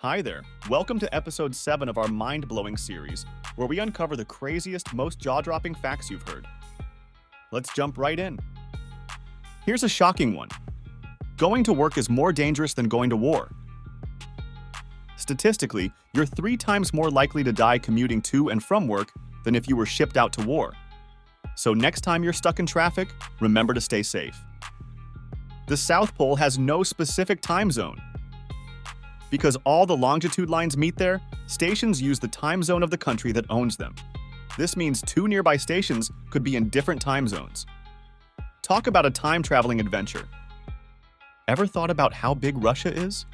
Hi there. Welcome to episode 7 of our mind-blowing series, where we uncover the craziest, most jaw-dropping facts you've heard. Let's jump right in. Here's a shocking one. Going to work is more dangerous than going to war. Statistically, you're 3 times more likely to die commuting to and from work than if you were shipped out to war. So next time you're stuck in traffic, remember to stay safe. The South Pole has no specific time zone. Because all the longitude lines meet there, stations use the time zone of the country that owns them. This means 2 nearby stations could be in different time zones. Talk about a time-traveling adventure. Ever thought about how big Russia is?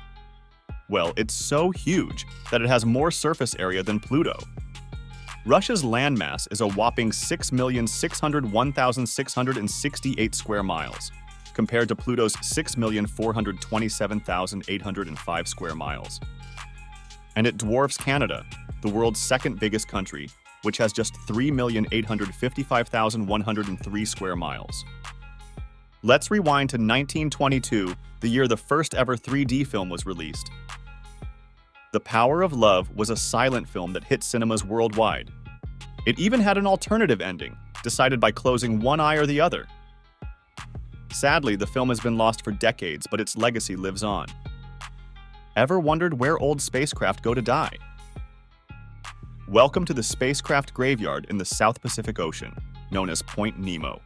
Well, it's so huge that it has more surface area than Pluto. Russia's landmass is a whopping 6,601,668 square miles, compared to Pluto's 6,427,805 square miles. And it dwarfs Canada, the world's second biggest country, which has just 3,855,103 square miles. Let's rewind to 1922, the year the first ever 3D film was released. The Power of Love was a silent film that hit cinemas worldwide. It even had an alternative ending, decided by closing one eye or the other. Sadly, the film has been lost for decades, but its legacy lives on. Ever wondered where old spacecraft go to die? Welcome to the spacecraft graveyard in the South Pacific Ocean, known as Point Nemo.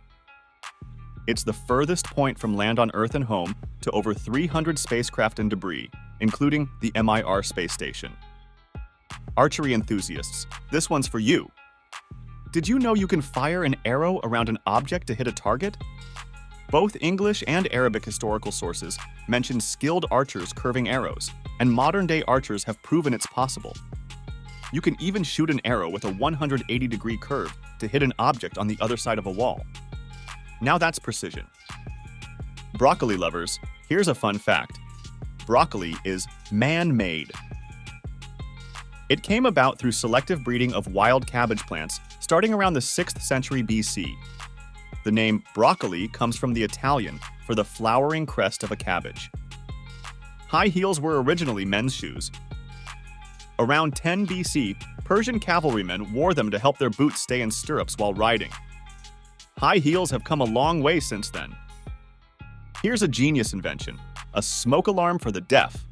It's the furthest point from land on Earth and home to over 300 spacecraft and debris, including the Mir space station. Archery enthusiasts, this one's for you. Did you know you can fire an arrow around an object to hit a target? Both English and Arabic historical sources mention skilled archers curving arrows, and modern-day archers have proven it's possible. You can even shoot an arrow with a 180-degree curve to hit an object on the other side of a wall. Now that's precision. Broccoli lovers, here's a fun fact. Broccoli is man-made. It came about through selective breeding of wild cabbage plants starting around the 6th century BC. The name broccoli comes from the Italian for the flowering crest of a cabbage. High heels were originally men's shoes. Around 10 BC, Persian cavalrymen wore them to help their boots stay in stirrups while riding. High heels have come a long way since then. Here's a genius invention, a smoke alarm for the deaf.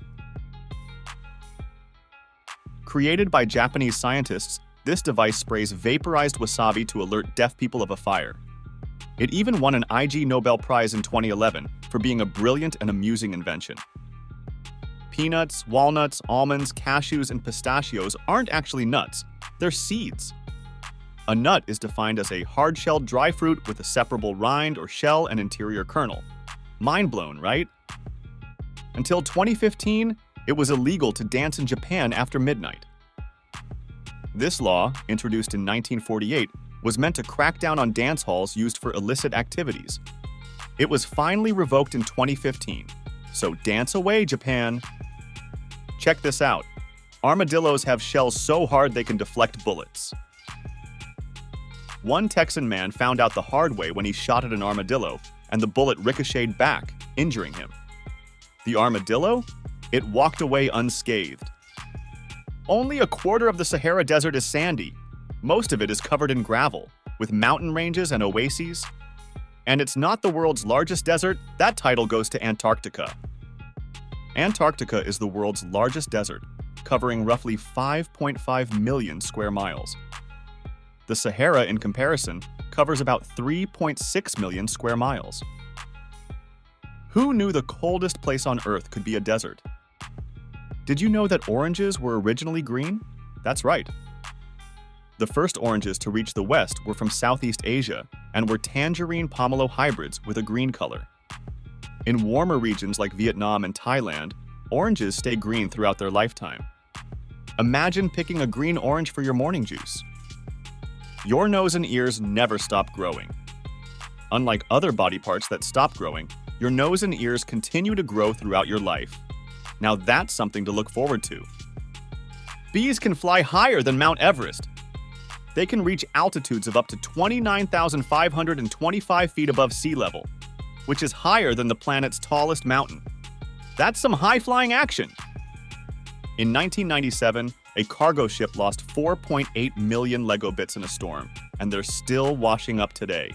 Created by Japanese scientists, this device sprays vaporized wasabi to alert deaf people of a fire. It even won an IG Nobel Prize in 2011 for being a brilliant and amusing invention. Peanuts, walnuts, almonds, cashews, and pistachios aren't actually nuts, they're seeds. A nut is defined as a hard-shelled dry fruit with a separable rind or shell and interior kernel. Mind blown, right? Until 2015, it was illegal to dance in Japan after midnight. This law, introduced in 1948, was meant to crack down on dance halls used for illicit activities. It was finally revoked in 2015. So dance away, Japan. Check this out. Armadillos have shells so hard they can deflect bullets. One Texan man found out the hard way when he shot at an armadillo, and the bullet ricocheted back, injuring him. The armadillo? It walked away unscathed. Only a quarter of the Sahara Desert is sandy. Most of it is covered in gravel, with mountain ranges and oases. And it's not the world's largest desert, that title goes to Antarctica. Antarctica is the world's largest desert, covering roughly 5.5 million square miles. The Sahara, in comparison, covers about 3.6 million square miles. Who knew the coldest place on Earth could be a desert? Did you know that oranges were originally green? That's right. The first oranges to reach the West were from Southeast Asia and were tangerine pomelo hybrids with a green color. In warmer regions like Vietnam and Thailand, oranges stay green throughout their lifetime. Imagine picking a green orange for your morning juice. Your nose and ears never stop growing. Unlike other body parts that stop growing, your nose and ears continue to grow throughout your life. Now that's something to look forward to. Bees can fly higher than Mount Everest. They can reach altitudes of up to 29,525 feet above sea level, which is higher than the planet's tallest mountain. That's some high-flying action. In 1997, a cargo ship lost 4.8 million Lego bits in a storm, and they're still washing up today.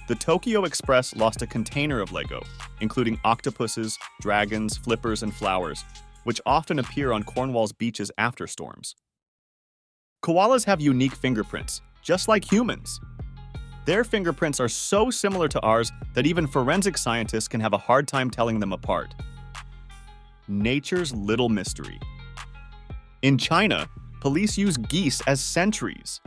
The Tokyo Express lost a container of Lego, including octopuses, dragons, flippers, and flowers, which often appear on Cornwall's beaches after storms. Koalas have unique fingerprints, just like humans. Their fingerprints are so similar to ours that even forensic scientists can have a hard time telling them apart. Nature's little mystery. In China, police use geese as sentries.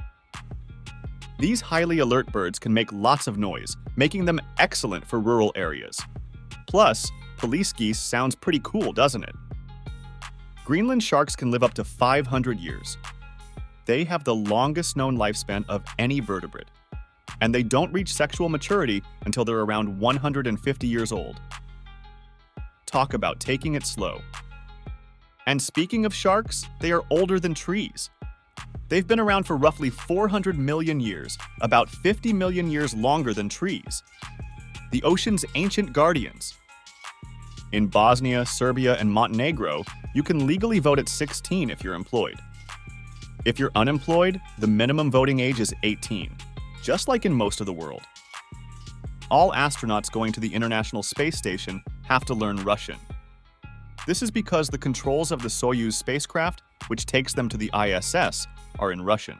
These highly alert birds can make lots of noise, making them excellent for rural areas. Plus, police geese sounds pretty cool, doesn't it? Greenland sharks can live up to 500 years. They have the longest known lifespan of any vertebrate, and they don't reach sexual maturity until they're around 150 years old. Talk about taking it slow. And speaking of sharks, they are older than trees. They've been around for roughly 400 million years, about 50 million years longer than trees. The ocean's ancient guardians. In Bosnia, Serbia, and Montenegro, you can legally vote at 16 if you're employed. If you're unemployed, the minimum voting age is 18, just like in most of the world. All astronauts going to the International Space Station have to learn Russian. This is because the controls of the Soyuz spacecraft, which takes them to the ISS, are in Russian.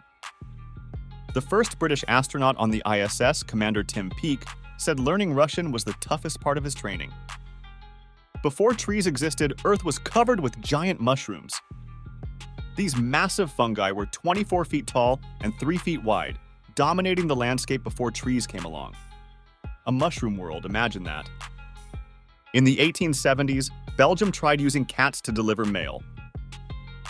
The first British astronaut on the ISS, Commander Tim Peake, said learning Russian was the toughest part of his training. Before trees existed, Earth was covered with giant mushrooms. These massive fungi were 24 feet tall and 3 feet wide, dominating the landscape before trees came along. A mushroom world, imagine that. In the 1870s, Belgium tried using cats to deliver mail.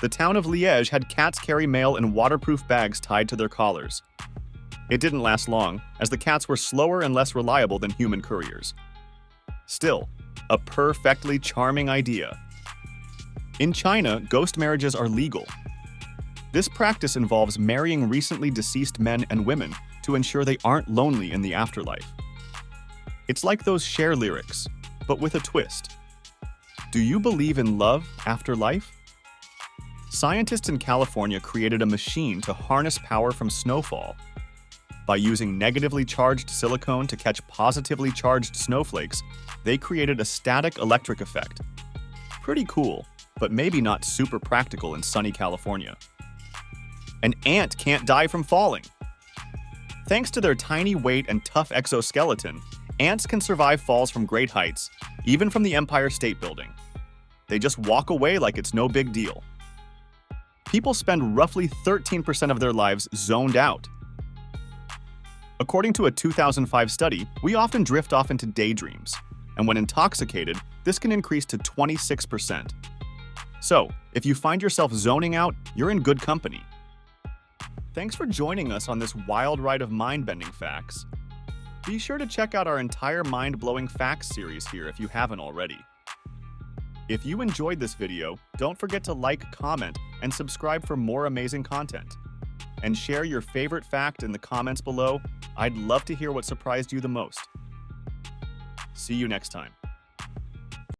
The town of Liège had cats carry mail in waterproof bags tied to their collars. It didn't last long, as the cats were slower and less reliable than human couriers. Still, a perfectly charming idea. In China, ghost marriages are legal. This practice involves marrying recently deceased men and women to ensure they aren't lonely in the afterlife. It's like those Cher lyrics, but with a twist. Do you believe in love after life? Scientists in California created a machine to harness power from snowfall. By using negatively charged silicone to catch positively charged snowflakes, they created a static electric effect. Pretty cool, but maybe not super practical in sunny California. An ant can't die from falling. Thanks to their tiny weight and tough exoskeleton, ants can survive falls from great heights, even from the Empire State Building. They just walk away like it's no big deal. People spend roughly 13% of their lives zoned out. According to a 2005 study, we often drift off into daydreams, and when intoxicated, this can increase to 26%. So, if you find yourself zoning out, you're in good company. Thanks for joining us on this wild ride of mind-bending facts. Be sure to check out our entire mind-blowing facts series here if you haven't already. If you enjoyed this video, don't forget to like, comment, and subscribe for more amazing content. And share your favorite fact in the comments below. I'd love to hear what surprised you the most. See you next time.